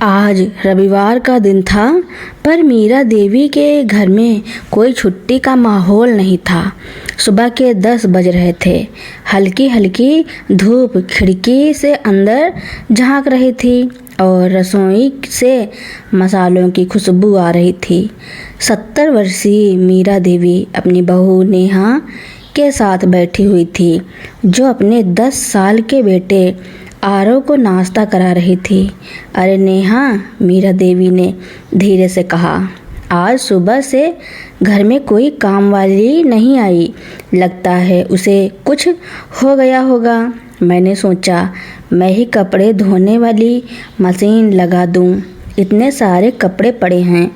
आज रविवार का दिन था, पर मीरा देवी के घर में कोई छुट्टी का माहौल नहीं था। सुबह के 10 बज रहे थे। हल्की हल्की धूप खिड़की से अंदर झांक रही थी और रसोई से मसालों की खुशबू आ रही थी। 70 वर्षीय मीरा देवी अपनी बहू नेहा के साथ बैठी हुई थी, जो अपने 10 साल के बेटे आरव को नाश्ता करा रही थी। अरे नेहा, मीरा देवी ने धीरे से कहा, आज सुबह से घर में कोई काम वाली नहीं आई। लगता है उसे कुछ हो गया होगा। मैंने सोचा मैं ही कपड़े धोने वाली मशीन लगा दूं। इतने सारे कपड़े पड़े हैं।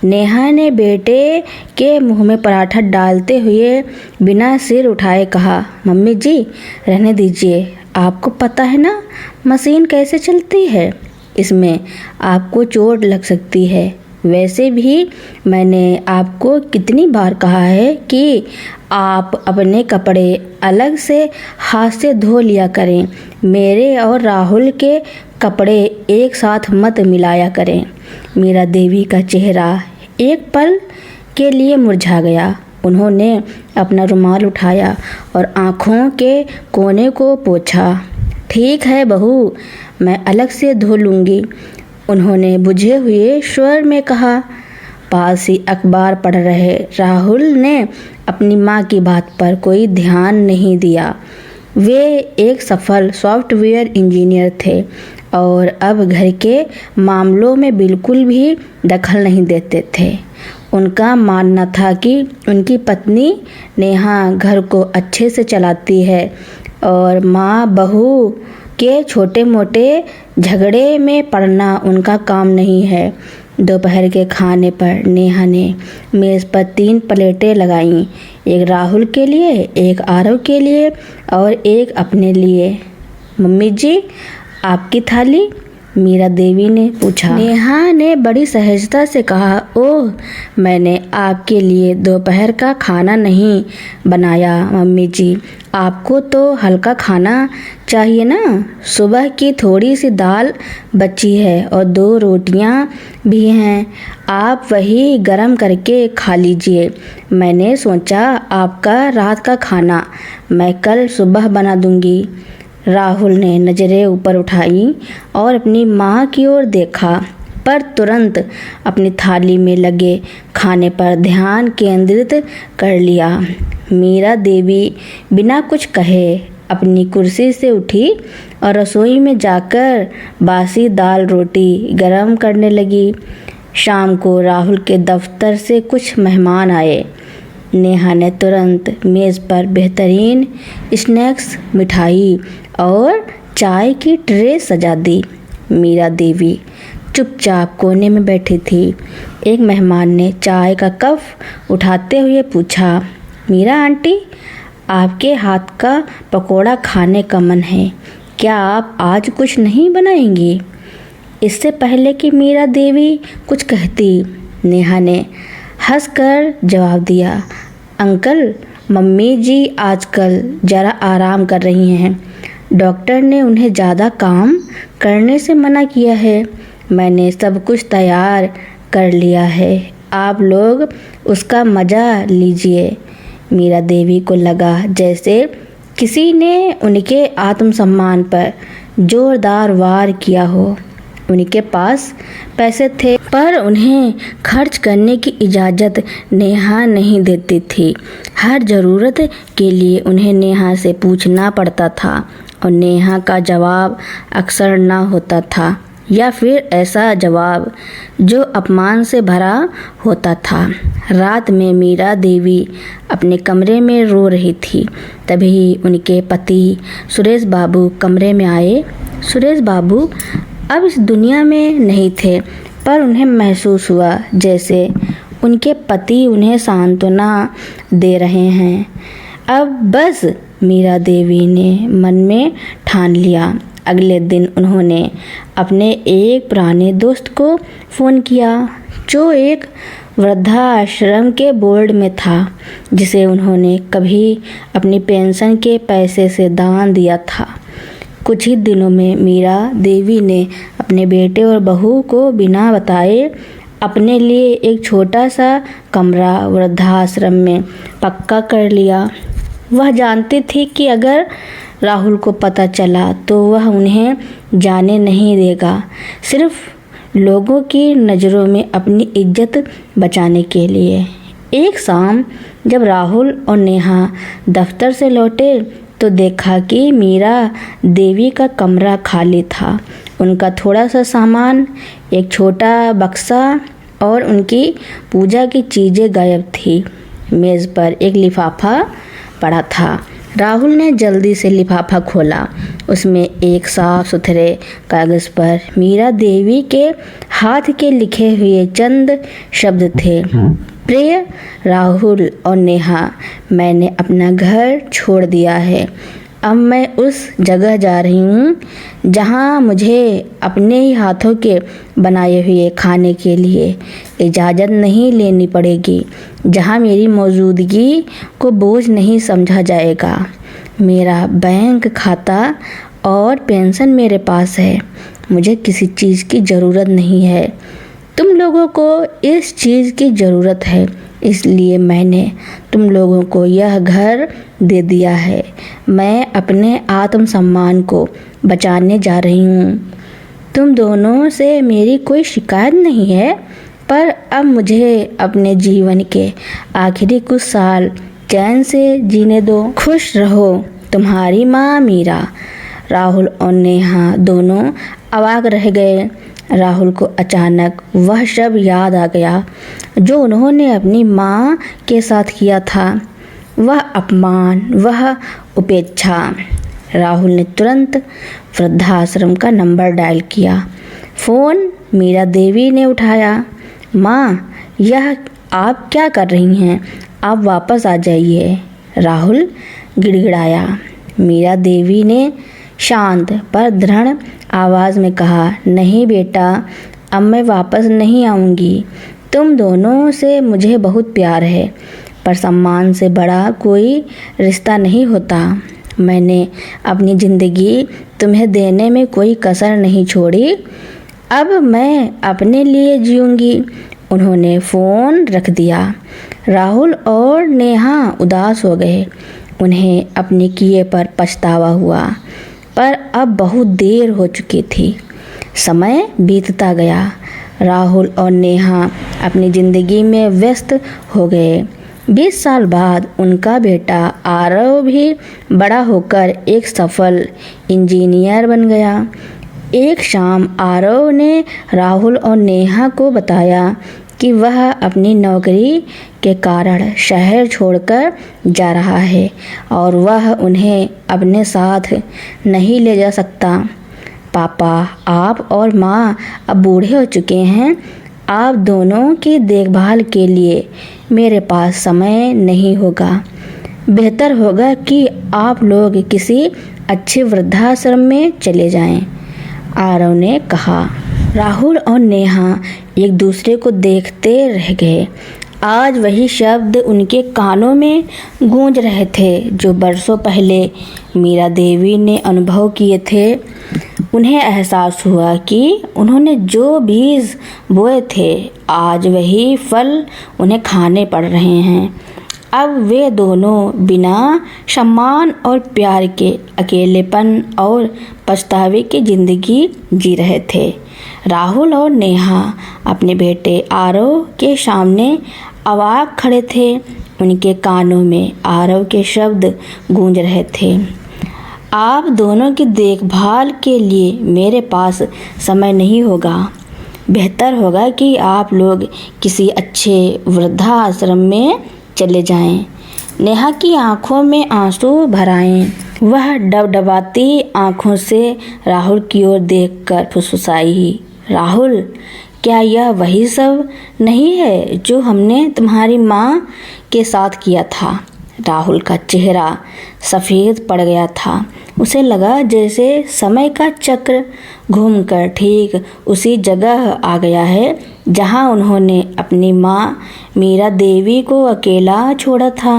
नेहा ने बेटे के मुंह में पराठा डालते हुए बिना सिर उठाए कहा, मम्मी जी रहने दीजिए। आपको पता है ना मशीन कैसे चलती है, इसमें आपको चोट लग सकती है। वैसे भी मैंने आपको कितनी बार कहा है कि आप अपने कपड़े अलग से हाथ से धो लिया करें। मेरे और राहुल के कपड़े एक साथ मत मिलाया करें। मीरा देवी का चेहरा एक पल के लिए मुरझा गया। उन्होंने अपना रुमाल उठाया और आँखों के कोने को पोंछा। ठीक है बहू, मैं अलग से धो लूँगी, उन्होंने बुझे हुए स्वर में कहा। पास ही अखबार पढ़ रहे राहुल ने अपनी माँ की बात पर कोई ध्यान नहीं दिया। वे एक सफल सॉफ्टवेयर इंजीनियर थे और अब घर के मामलों में बिल्कुल भी दखल नहीं देते थे। उनका मानना था कि उनकी पत्नी नेहा घर को अच्छे से चलाती है और माँ बहू के छोटे मोटे झगड़े में पड़ना उनका काम नहीं है। दोपहर के खाने पर नेहा ने मेज़ पर 3 प्लेटें लगाईं, एक राहुल के लिए, एक आरव के लिए और एक अपने लिए। मम्मी जी, आपकी थाली, मीरा देवी ने पूछा। नेहा ने बड़ी सहजता से कहा, ओह, मैंने आपके लिए दोपहर का खाना नहीं बनाया मम्मी जी। आपको तो हल्का खाना चाहिए ना। सुबह की थोड़ी सी दाल बची है और 2 रोटियां भी हैं। आप वही गरम करके खा लीजिए। मैंने सोचा आपका रात का खाना मैं कल सुबह बना दूंगी। राहुल ने नज़रें ऊपर उठाई और अपनी माँ की ओर देखा, पर तुरंत अपनी थाली में लगे खाने पर ध्यान केंद्रित कर लिया। मीरा देवी बिना कुछ कहे अपनी कुर्सी से उठी और रसोई में जाकर बासी दाल रोटी गरम करने लगी। शाम को राहुल के दफ्तर से कुछ मेहमान आए। नेहा ने तुरंत मेज़ पर बेहतरीन स्नैक्स, मिठाई और चाय की ट्रे सजा दी। मीरा देवी चुपचाप कोने में बैठी थी। एक मेहमान ने चाय का कप उठाते हुए पूछा, मीरा आंटी, आपके हाथ का पकोड़ा खाने का मन है, क्या आप आज कुछ नहीं बनाएंगी? इससे पहले कि मीरा देवी कुछ कहती, नेहा ने हंसकर जवाब दिया, अंकल, मम्मी जी आजकल ज़रा आराम कर रही हैं। डॉक्टर ने उन्हें ज़्यादा काम करने से मना किया है। मैंने सब कुछ तैयार कर लिया है, आप लोग उसका मज़ा लीजिए। मीरा देवी को लगा जैसे किसी ने उनके आत्मसम्मान पर जोरदार वार किया हो। उनके पास पैसे थे, पर उन्हें खर्च करने की इजाज़त नेहा नहीं देती थी। हर ज़रूरत के लिए उन्हें नेहा से पूछना पड़ता था और नेहा का जवाब अक्सर ना होता था, या फिर ऐसा जवाब जो अपमान से भरा होता था। रात में मीरा देवी अपने कमरे में रो रही थी। तभी उनके पति सुरेश बाबू कमरे में आए। सुरेश बाबू अब इस दुनिया में नहीं थे, पर उन्हें महसूस हुआ जैसे उनके पति उन्हें सांत्वना दे रहे हैं। अब बस, मीरा देवी ने मन में ठान लिया। अगले दिन उन्होंने अपने एक पुराने दोस्त को फ़ोन किया, जो एक वृद्धाश्रम के बोर्ड में था, जिसे उन्होंने कभी अपनी पेंशन के पैसे से दान दिया था। कुछ ही दिनों में मीरा देवी ने अपने बेटे और बहू को बिना बताए अपने लिए एक छोटा सा कमरा वृद्धाश्रम में पक्का कर लिया। वह जानती थी कि अगर राहुल को पता चला तो वह उन्हें जाने नहीं देगा, सिर्फ लोगों की नज़रों में अपनी इज्जत बचाने के लिए। एक शाम जब राहुल और नेहा दफ्तर से लौटे तो देखा कि मीरा देवी का कमरा खाली था। उनका थोड़ा सा सामान, एक छोटा बक्सा और उनकी पूजा की चीज़ें गायब थी। मेज़ पर एक लिफाफा पड़ा था। राहुल ने जल्दी से लिफाफा खोला। उसमें एक साफ सुथरे कागज़ पर मीरा देवी के हाथ के लिखे हुए चंद शब्द थे। प्रिय राहुल और नेहा, मैंने अपना घर छोड़ दिया है। अब मैं उस जगह जा रही हूँ जहाँ मुझे अपने ही हाथों के बनाए हुए खाने के लिए इजाज़त नहीं लेनी पड़ेगी, जहाँ मेरी मौजूदगी को बोझ नहीं समझा जाएगा। मेरा बैंक खाता और पेंशन मेरे पास है। मुझे किसी चीज़ की ज़रूरत नहीं है। तुम लोगों को इस चीज़ की ज़रूरत है, इसलिए मैंने तुम लोगों को यह घर दे दिया है। मैं अपने आत्मसम्मान को बचाने जा रही हूँ। तुम दोनों से मेरी कोई शिकायत नहीं है, पर अब मुझे अपने जीवन के आखिरी कुछ साल चैन से जीने दो। खुश रहो, तुम्हारी माँ मीरा। राहुल और नेहा दोनों अवाक रह गए। राहुल को अचानक वह सब याद आ गया जो उन्होंने अपनी माँ के साथ किया था। वह अपमान, वह उपेक्षा। राहुल ने तुरंत वृद्धाश्रम का नंबर डायल किया। फ़ोन मीरा देवी ने उठाया। माँ, यह आप क्या कर रही हैं? आप वापस आ जाइए, राहुल गिड़गिड़ाया। मीरा देवी ने शांत पर दृढ़ आवाज़ में कहा, नहीं बेटा, अब मैं वापस नहीं आऊँगी। तुम दोनों से मुझे बहुत प्यार है, पर सम्मान से बड़ा कोई रिश्ता नहीं होता। मैंने अपनी ज़िंदगी तुम्हें देने में कोई कसर नहीं छोड़ी। अब मैं अपने लिए जीऊँगी। उन्होंने फ़ोन रख दिया। राहुल और नेहा उदास हो गए। उन्हें अपने किए पर पछतावा हुआ, पर अब बहुत देर हो चुकी थी। समय बीतता गया। राहुल और नेहा अपनी ज़िंदगी में व्यस्त हो गए। 20 साल बाद उनका बेटा आरव भी बड़ा होकर एक सफल इंजीनियर बन गया। एक शाम आरव ने राहुल और नेहा को बताया कि वह अपनी नौकरी के कारण शहर छोड़कर जा रहा है और वह उन्हें अपने साथ नहीं ले जा सकता। पापा, आप और माँ अब बूढ़े हो चुके हैं। आप दोनों की देखभाल के लिए मेरे पास समय नहीं होगा। बेहतर होगा कि आप लोग किसी अच्छे वृद्धाश्रम में चले जाएं, आरव ने कहा। राहुल और नेहा एक दूसरे को देखते रह गए। आज वही शब्द उनके कानों में गूंज रहे थे जो बरसों पहले मीरा देवी ने अनुभव किए थे। उन्हें एहसास हुआ कि उन्होंने जो बीज बोए थे, आज वही फल उन्हें खाने पड़ रहे हैं। अब वे दोनों बिना सम्मान और प्यार के अकेलेपन और पछतावे की ज़िंदगी जी रहे थे। राहुल और नेहा अपने बेटे आरव के सामने अवाक खड़े थे। उनके कानों में आरव के शब्द गूंज रहे थे, आप दोनों की देखभाल के लिए मेरे पास समय नहीं होगा। बेहतर होगा कि आप लोग किसी अच्छे वृद्धाश्रम में चले जाएं। नेहा की आंखों में आंसू भर आए। वह डबडबाती आंखों से राहुल की ओर देखकर फुसफुसाई, राहुल, क्या यह वही सब नहीं है जो हमने तुम्हारी माँ के साथ किया था? राहुल का चेहरा सफ़ेद पड़ गया था। उसे लगा जैसे समय का चक्र घूमकर ठीक उसी जगह आ गया है जहाँ उन्होंने अपनी माँ मीरा देवी को अकेला छोड़ा था।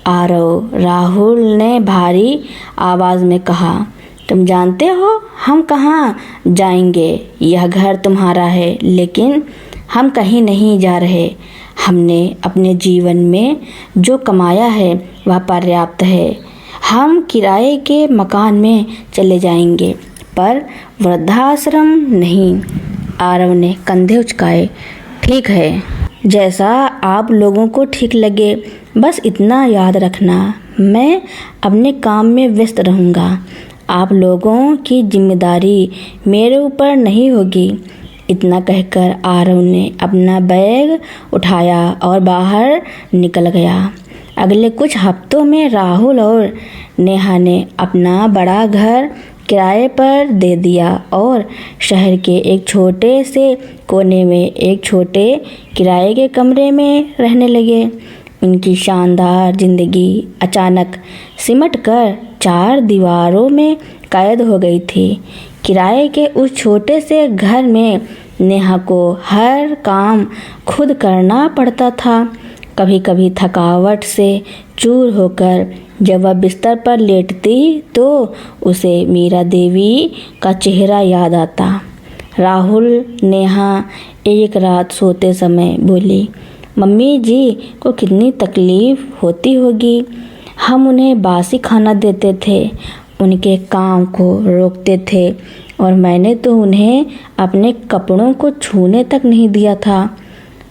आरव, राहुल ने भारी आवाज़ में कहा, तुम जानते हो हम कहाँ जाएंगे? यह घर तुम्हारा है, लेकिन हम कहीं नहीं जा रहे। हमने अपने जीवन में जो कमाया है वह पर्याप्त है। हम किराए के मकान में चले जाएंगे, पर वृद्धाश्रम नहीं। आरव ने कंधे उचकाए। ठीक है, जैसा आप लोगों को ठीक लगे। बस इतना याद रखना, मैं अपने काम में व्यस्त रहूँगा। आप लोगों की जिम्मेदारी मेरे ऊपर नहीं होगी। इतना कहकर आरव ने अपना बैग उठाया और बाहर निकल गया। अगले कुछ हफ्तों में राहुल और नेहा ने अपना बड़ा घर किराए पर दे दिया और शहर के एक छोटे से कोने में एक छोटे किराए के कमरे में रहने लगे। उनकी शानदार जिंदगी अचानक सिमटकर 4 दीवारों में कैद हो गई थी। किराए के उस छोटे से घर में नेहा को हर काम खुद करना पड़ता था। कभी कभी थकावट से चूर होकर जब वह बिस्तर पर लेटती तो उसे मीरा देवी का चेहरा याद आता। राहुल नेहा एक रात सोते समय बोली, मम्मी जी को कितनी तकलीफ होती होगी। हम उन्हें बासी खाना देते थे, उनके काम को रोकते थे और मैंने तो उन्हें अपने कपड़ों को छूने तक नहीं दिया था।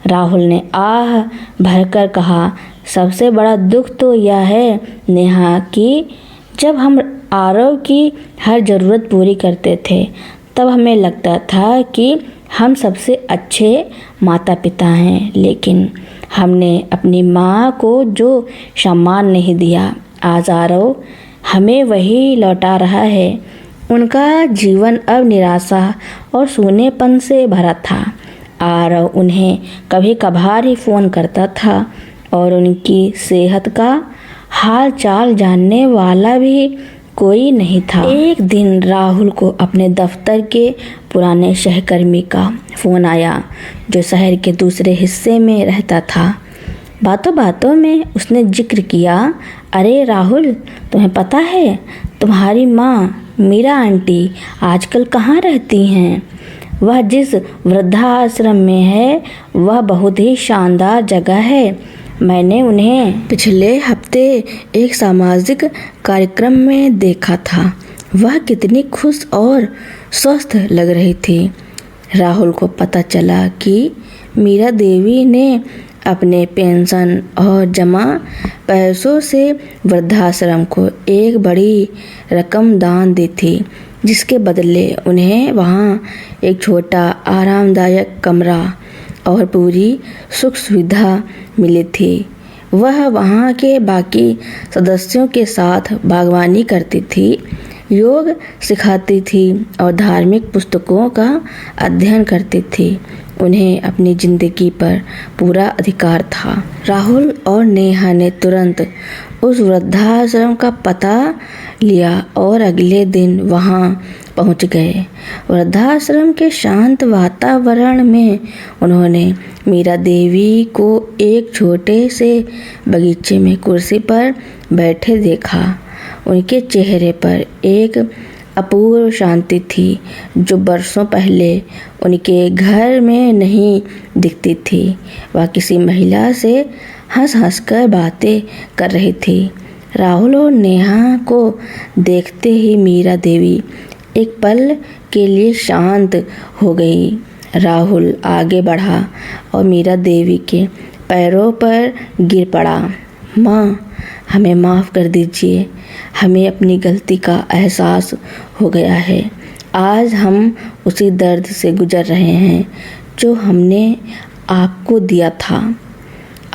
राहुल ने आह भरकर कहा, सबसे बड़ा दुख तो यह है नेहा कि जब हम आरव की हर ज़रूरत पूरी करते थे तब हमें लगता था कि हम सबसे अच्छे माता पिता हैं, लेकिन हमने अपनी माँ को जो सम्मान नहीं दिया, आज आरव हमें वही लौटा रहा है। उनका जीवन अब निराशा और सूनेपन से भरा था। आरव उन्हें कभी कभार ही फ़ोन करता था और उनकी सेहत का हाल चाल जानने वाला भी कोई नहीं था। एक दिन राहुल को अपने दफ्तर के पुराने सहकर्मी का फ़ोन आया जो शहर के दूसरे हिस्से में रहता था। बातों बातों में उसने जिक्र किया, अरे राहुल, तुम्हें पता है तुम्हारी माँ मीरा आंटी आजकल कहाँ रहती हैं? वह जिस वृद्धाश्रम में है वह बहुत ही शानदार जगह है। मैंने उन्हें पिछले हफ्ते एक सामाजिक कार्यक्रम में देखा था। वह कितनी खुश और स्वस्थ लग रही थी। राहुल को पता चला कि मीरा देवी ने अपने पेंशन और जमा पैसों से वृद्धाश्रम को एक बड़ी रकम दान दी थी, जिसके बदले उन्हें वहाँ एक छोटा आरामदायक कमरा और पूरी सुख सुविधा मिली थी। वह वहाँ के बाकी सदस्यों के साथ बागवानी करती थी, योग सिखाती थी और धार्मिक पुस्तकों का अध्ययन करती थी। उन्हें अपनी जिंदगी पर पूरा अधिकार था। राहुल और नेहा ने तुरंत उस वृद्धाश्रम का पता लिया और अगले दिन वहां पहुंच गए। वृद्धाश्रम के शांत वातावरण में उन्होंने मीरा देवी को एक छोटे से बगीचे में कुर्सी पर बैठे देखा। उनके चेहरे पर एक अपूर्व शांति थी जो बरसों पहले उनके घर में नहीं दिखती थी। वह किसी महिला से हंस हंस कर बातें कर रही थी। राहुल और नेहा को देखते ही मीरा देवी एक पल के लिए शांत हो गई। राहुल आगे बढ़ा और मीरा देवी के पैरों पर गिर पड़ा। माँ, हमें माफ़ कर दीजिए, हमें अपनी गलती का एहसास हो गया है। आज हम उसी दर्द से गुजर रहे हैं जो हमने आपको दिया था।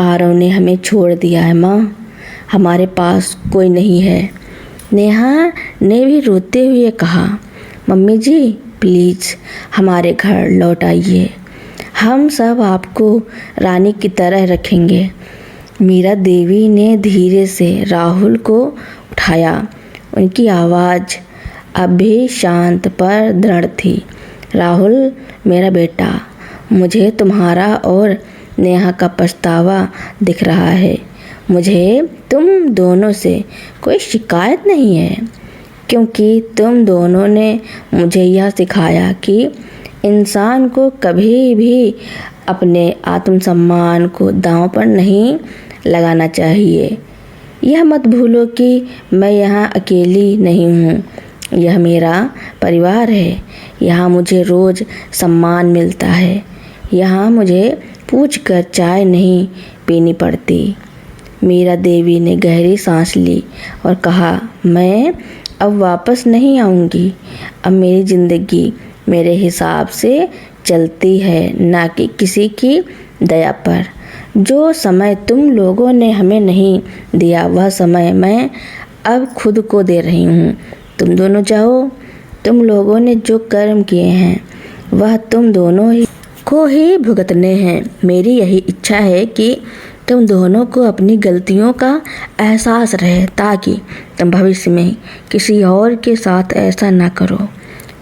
आरव ने हमें छोड़ दिया है माँ, हमारे पास कोई नहीं है। नेहा ने भी रोते हुए कहा, मम्मी जी प्लीज़ हमारे घर लौट आइए, हम सब आपको रानी की तरह रखेंगे। मीरा देवी ने धीरे से राहुल को उठाया। उनकी आवाज़ अब भी शांत पर दृढ़ थी। राहुल मेरा बेटा, मुझे तुम्हारा और नेहा का पछतावा दिख रहा है। मुझे तुम दोनों से कोई शिकायत नहीं है। क्योंकि तुम दोनों ने मुझे यह सिखाया कि इंसान को कभी भी अपने आत्मसम्मान को दांव पर नहीं लगाना चाहिए। यह मत भूलो कि मैं यहाँ अकेली नहीं हूँ, यह मेरा परिवार है। यहाँ मुझे रोज़ सम्मान मिलता है, यहाँ मुझे पूछकर चाय नहीं पीनी पड़ती। मीरा देवी ने गहरी सांस ली और कहा, मैं अब वापस नहीं आऊँगी। अब मेरी ज़िंदगी मेरे हिसाब से चलती है, ना कि किसी की दया पर। जो समय तुम लोगों ने हमें नहीं दिया, वह समय मैं अब खुद को दे रही हूँ। तुम दोनों जाओ। तुम लोगों ने जो कर्म किए हैं वह तुम दोनों ही को ही भुगतने हैं। मेरी यही इच्छा है कि तुम दोनों को अपनी गलतियों का एहसास रहे, ताकि तुम भविष्य में किसी और के साथ ऐसा ना करो।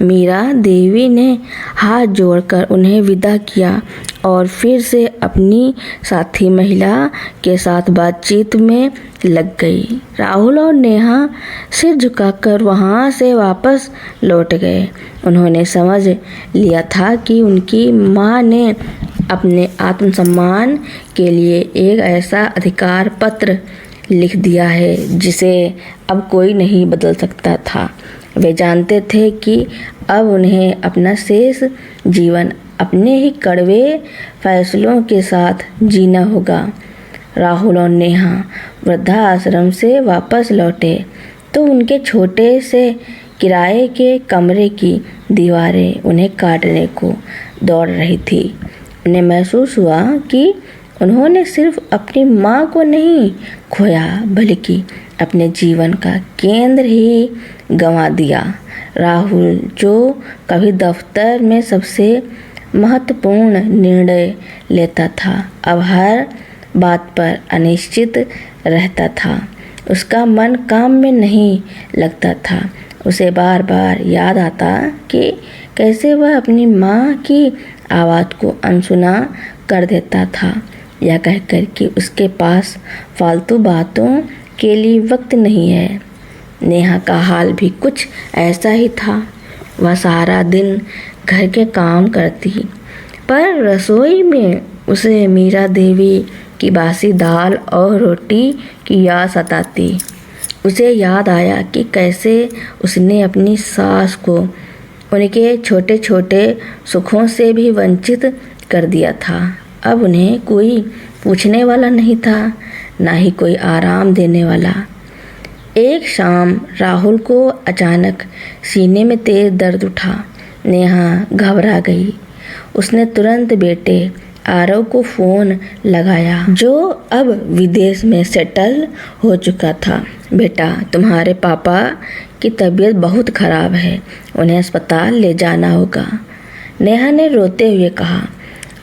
मीरा देवी ने हाथ जोड़कर उन्हें विदा किया और फिर से अपनी साथी महिला के साथ बातचीत में लग गई। राहुल और नेहा सिर झुकाकर वहां से वापस लौट गए। उन्होंने समझ लिया था कि उनकी मां ने अपने आत्मसम्मान के लिए एक ऐसा अधिकार पत्र लिख दिया है जिसे अब कोई नहीं बदल सकता था। वे जानते थे कि अब उन्हें अपना शेष जीवन अपने ही कड़वे फैसलों के साथ जीना होगा। राहुल और नेहा वृद्धाश्रम से वापस लौटे तो उनके छोटे से किराए के कमरे की दीवारें उन्हें काटने को दौड़ रही थी। उन्हें महसूस हुआ कि उन्होंने सिर्फ अपनी मां को नहीं खोया, बल्कि अपने जीवन का केंद्र ही गंवा दिया। राहुल, जो कभी दफ्तर में सबसे महत्वपूर्ण निर्णय लेता था, अब हर बात पर अनिश्चित रहता था। उसका मन काम में नहीं लगता था। उसे बार बार याद आता कि कैसे वह अपनी माँ की आवाज़ को अनसुना कर देता था, या कहकर कि उसके पास फालतू बातों के लिए वक्त नहीं है। नेहा का हाल भी कुछ ऐसा ही था। वह सारा दिन घर के काम करती, पर रसोई में उसे मीरा देवी की बासी दाल और रोटी की याद सताती। उसे याद आया कि कैसे उसने अपनी सास को उनके छोटे छोटे सुखों से भी वंचित कर दिया था। अब उन्हें कोई पूछने वाला नहीं था, ना ही कोई आराम देने वाला। एक शाम राहुल को अचानक सीने में तेज दर्द उठा। नेहा घबरा गई। उसने तुरंत बेटे आरव को फ़ोन लगाया, जो अब विदेश में सेटल हो चुका था। बेटा, तुम्हारे पापा की तबीयत बहुत ख़राब है, उन्हें अस्पताल ले जाना होगा, नेहा ने रोते हुए कहा।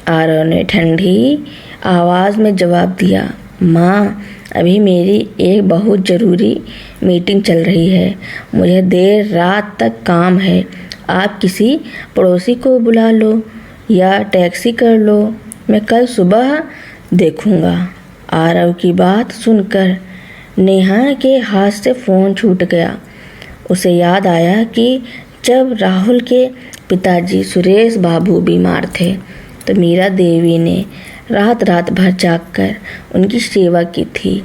आरव ने ठंडी आवाज़ में जवाब दिया, माँ, अभी मेरी एक बहुत ज़रूरी मीटिंग चल रही है, मुझे देर रात तक काम है। आप किसी पड़ोसी को बुला लो या टैक्सी कर लो, मैं कल सुबह देखूंगा। आरव की बात सुनकर नेहा के हाथ से फ़ोन छूट गया। उसे याद आया कि जब राहुल के पिताजी सुरेश बाबू बीमार थे तो मीरा देवी ने रात रात भर जागकर उनकी सेवा की थी।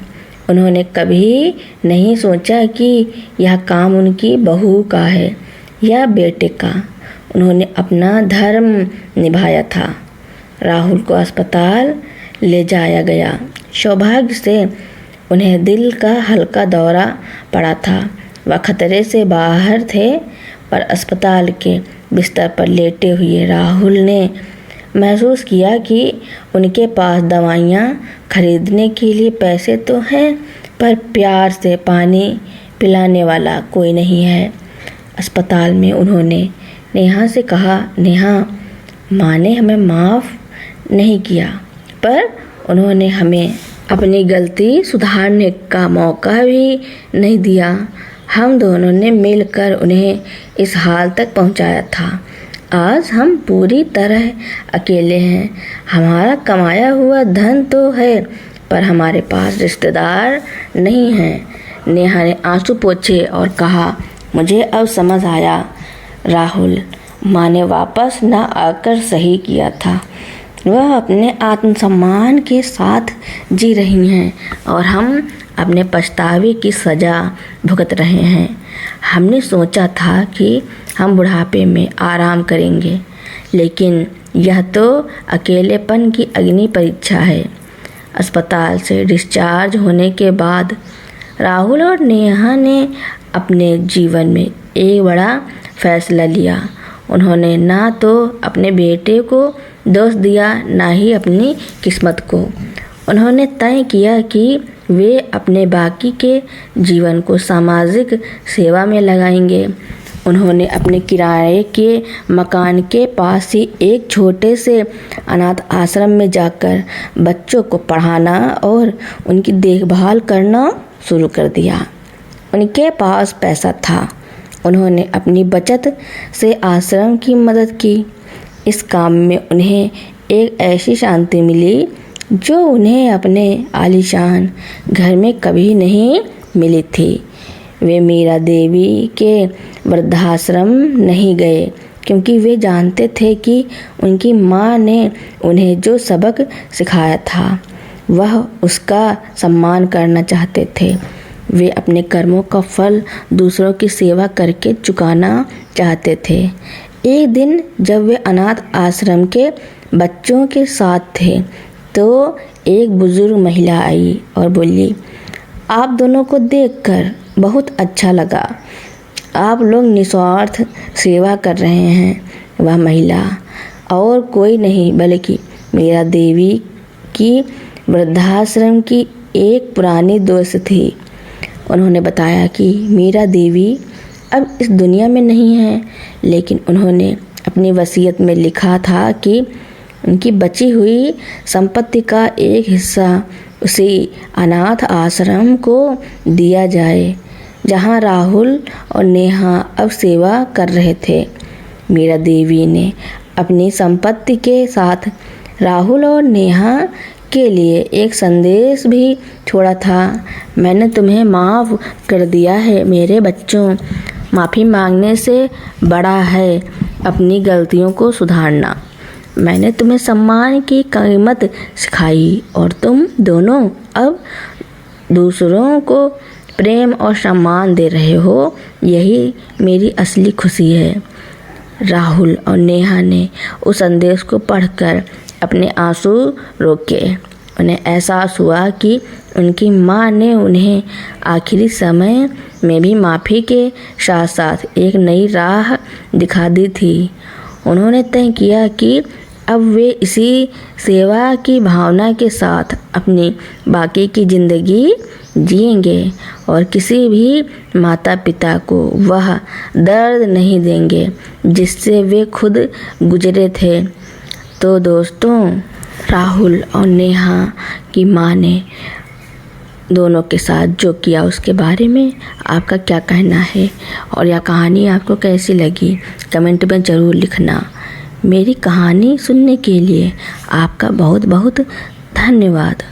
उन्होंने कभी नहीं सोचा कि यह काम उनकी बहू का है या बेटे का। उन्होंने अपना धर्म निभाया था। राहुल को अस्पताल ले जाया गया। सौभाग्य से उन्हें दिल का हल्का दौरा पड़ा था। वह खतरे से बाहर थे, पर अस्पताल के बिस्तर पर लेटे हुए राहुल ने महसूस किया कि उनके पास दवाइयाँ खरीदने के लिए पैसे तो हैं, पर प्यार से पानी पिलाने वाला कोई नहीं है। अस्पताल में उन्होंने नेहा से कहा, नेहा, माँ ने हमें माफ़ नहीं किया, पर उन्होंने हमें अपनी गलती सुधारने का मौका भी नहीं दिया। हम दोनों ने मिलकर उन्हें इस हाल तक पहुंचाया था। आज हम पूरी तरह अकेले हैं। हमारा कमाया हुआ धन तो है, पर हमारे पास रिश्तेदार नहीं हैं। नेहा ने आंसू पोंछे और कहा, मुझे अब समझ आया, राहुल, माँ ने वापस न आकर सही किया था। वह अपने आत्मसम्मान के साथ जी रही हैं और हम अपने पछतावे की सज़ा भुगत रहे हैं। हमने सोचा था कि हम बुढ़ापे में आराम करेंगे, लेकिन यह तो अकेलेपन की अग्नि परीक्षा है। अस्पताल से डिस्चार्ज होने के बाद राहुल और नेहा ने अपने जीवन में एक बड़ा फैसला लिया। उन्होंने ना तो अपने बेटे को दोष दिया, ना ही अपनी किस्मत को। उन्होंने तय किया कि वे अपने बाकी के जीवन को सामाजिक सेवा में लगाएंगे। उन्होंने अपने किराए के मकान के पास ही एक छोटे से अनाथ आश्रम में जाकर बच्चों को पढ़ाना और उनकी देखभाल करना शुरू कर दिया। उनके पास पैसा था। उन्होंने अपनी बचत से आश्रम की मदद की। इस काम में उन्हें एक ऐसी शांति मिली जो उन्हें अपने आलीशान घर में कभी नहीं मिली थी। वे मीरा देवी के वृद्धाश्रम नहीं गए क्योंकि वे जानते थे कि उनकी माँ ने उन्हें जो सबक सिखाया था वह उसका सम्मान करना चाहते थे। वे अपने कर्मों का फल दूसरों की सेवा करके चुकाना चाहते थे। एक दिन जब वे अनाथ आश्रम के बच्चों के साथ थे तो एक बुजुर्ग महिला आई और बोली, आप दोनों को देखकर बहुत अच्छा लगा। आप लोग निस्वार्थ सेवा कर रहे हैं। वह महिला और कोई नहीं बल्कि मीरा देवी की वृद्धाश्रम की एक पुरानी दोस्त थी। उन्होंने बताया कि मीरा देवी अब इस दुनिया में नहीं है, लेकिन उन्होंने अपनी वसीयत में लिखा था कि उनकी बची हुई संपत्ति का एक हिस्सा उसी अनाथ आश्रम को दिया जाए जहां राहुल और नेहा अब सेवा कर रहे थे। मीरा देवी ने अपनी संपत्ति के साथ राहुल और नेहा के लिए एक संदेश भी छोड़ा था। मैंने तुम्हें माफ़ कर दिया है मेरे बच्चों। माफ़ी मांगने से बड़ा है अपनी गलतियों को सुधारना। मैंने तुम्हें सम्मान की कीमत सिखाई और तुम दोनों अब दूसरों को प्रेम और सम्मान दे रहे हो। यही मेरी असली खुशी है। राहुल और नेहा ने उस संदेश को पढ़कर अपने आंसू रोके। उन्हें एहसास हुआ कि उनकी माँ ने उन्हें आखिरी समय में भी माफ़ी के साथ साथ एक नई राह दिखा दी थी। उन्होंने तय किया कि अब वे इसी सेवा की भावना के साथ अपनी बाकी की ज़िंदगी जिएंगे और किसी भी माता पिता को वह दर्द नहीं देंगे जिससे वे खुद गुजरे थे। तो दोस्तों, राहुल और नेहा की माँ ने दोनों के साथ जो किया उसके बारे में आपका क्या कहना है और यह कहानी आपको कैसी लगी कमेंट में ज़रूर लिखना। मेरी कहानी सुनने के लिए आपका बहुत बहुत धन्यवाद।